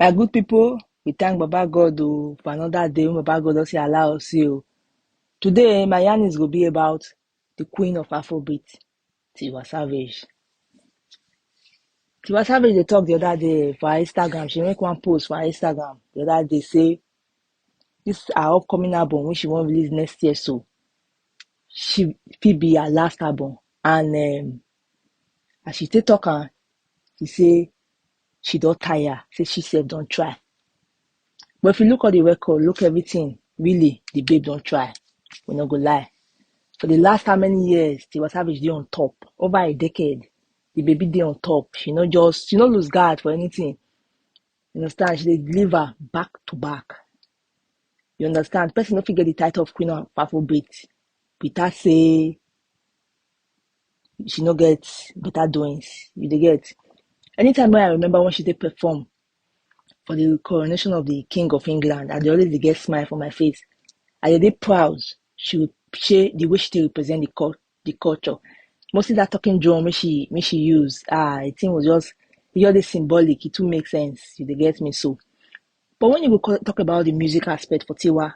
My good people, we thank Baba God for another day when Baba God also allow us see. Today, my yarnings will be about the Queen of Afrobeats, Tiwa Savage. Tiwa Savage, they talked the other day for her Instagram. She make one post for her Instagram the other day, say, this is her upcoming album, which she won't release next year, so she will be her last album. And as she take talk, she say she don't tire, say she said don't try. But if you look at the record, look everything, really, the babe don't try. We not go lie. For the last how many years, Tiwa Savage dey on top. Over a decade, the baby dey on top. She not lose guard for anything. You understand? She dey deliver back to back. You understand? Person not forget the title of Queen of Afrobeats. Without say she no get better doings. You dey get. Anytime when I remember when she did perform for the coronation of the King of England, I dey always dey get smile for my face. I dey proud. She would share the way she represent the culture. Mostly that talking drum when she use. I think was just symbolic. It too makes sense. You dey get me so. But when you go talk about the music aspect for Tiwa,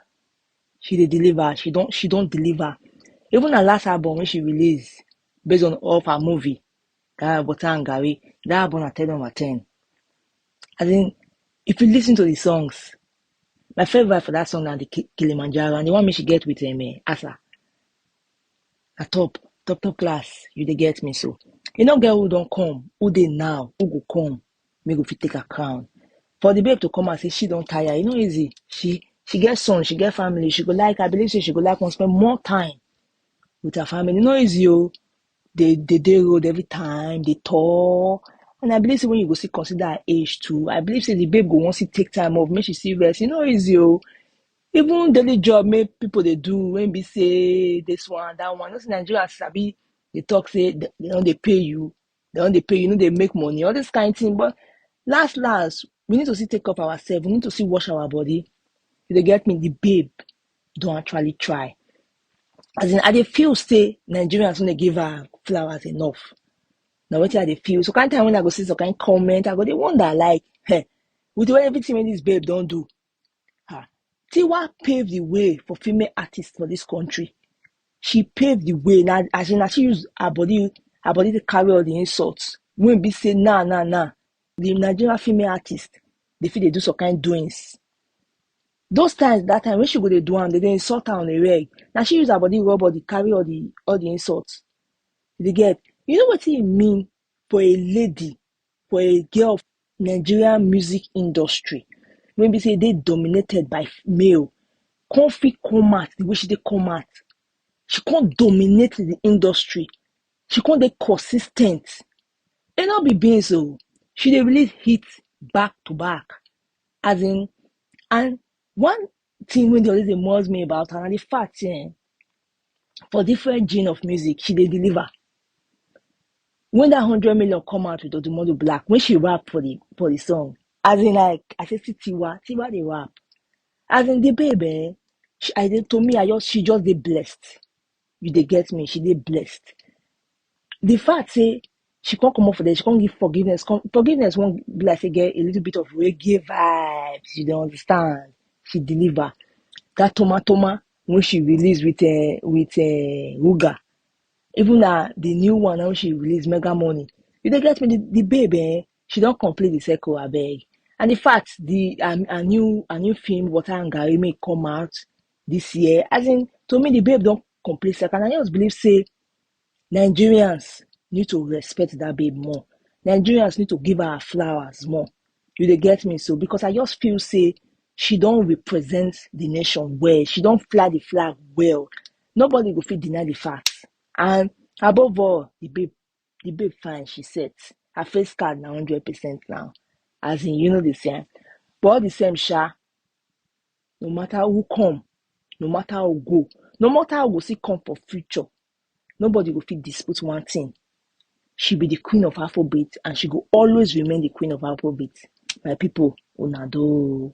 she dey deliver. She don't deliver. Even her last album when she released based on of her movie, that Butter and Gary, that album at 10/10. I think if you listen to the songs, my favorite for that song is the Kilimanjaro, and the one she get with Asa. A top class. You dey get me so. You know girl who don't come, who dey now, who go come, me go fit take a crown. For the babe to come and say she don't tire, you know easy. She get son, she get family, she go like, I believe she go like to spend more time with her family. You know easy, They road every time, they tour. And I believe when you go see consider her age too. I believe the babe go want to take time off, make she see rest. You know easy, Even daily job make people they do when be say this one, that one. Those Nigerians sabi they talk say they don't they pay you. They don't they pay you, they make money, all this kind of thing. But last, we need to see take up ourselves, we need to see wash our body. If they get me, the babe don't actually try. As in, I dey feel say Nigerians when they give her flowers enough. Now what I dey feel. So kind of time when I go see some kind of comment, I go they wonder like, hey, with everything when this babe don't do. Tiwa paved the way for female artists for this country. She paved the way. Now, as in, she used her body to carry all the insults. When we say, nah. The Nigerian female artist, they feel they do some kind of doings. Those times, that time, when she go they do them, they insult her on the reg. Now, she use her body carry all the insults. They get, you know what it mean for a lady, for a girl of Nigerian music industry? When we say they dominated by male, can't fit come out the way she did come out. She can't dominate the industry. She can't be consistent. It not be being so. She dey release hits back to back. As in, and one thing when they always amuse me about her, and the fact, for different genre of music, she dey deliver. When that 100 million come out with Odumodu Black, when she rap for the song, as in like, I say, see Tiwa they rap. As in the baby, she just dey blessed. You dey get me? She dey blessed. The fact say she can't come up for that, she can't give forgiveness. Forgiveness won't be like say get a little bit of reggae vibes. You don't understand? She deliver. That Toma when she released with Ruga. Even the new one now she released Mega Money. You dey get me? The baby, she don't complete the circle, I beg. And the fact a new film Water and Gary may come out this year. As in, to me the babe don't complete circle. And I just believe say Nigerians need to respect that babe more. Nigerians need to give her flowers more. You dey get me so? Because I just feel say she don't represent the nation well. She don't fly the flag well. Nobody go fit deny the facts. And above all, the babe fine, she said. Her face card now 100% now. As in, you know the same. But all the same, no matter who come, no matter who go, no matter who go see come for future, nobody will fit dispute one thing. She be the Queen of Afrobeats and she will always remain the Queen of Afrobeats. My people, Unado.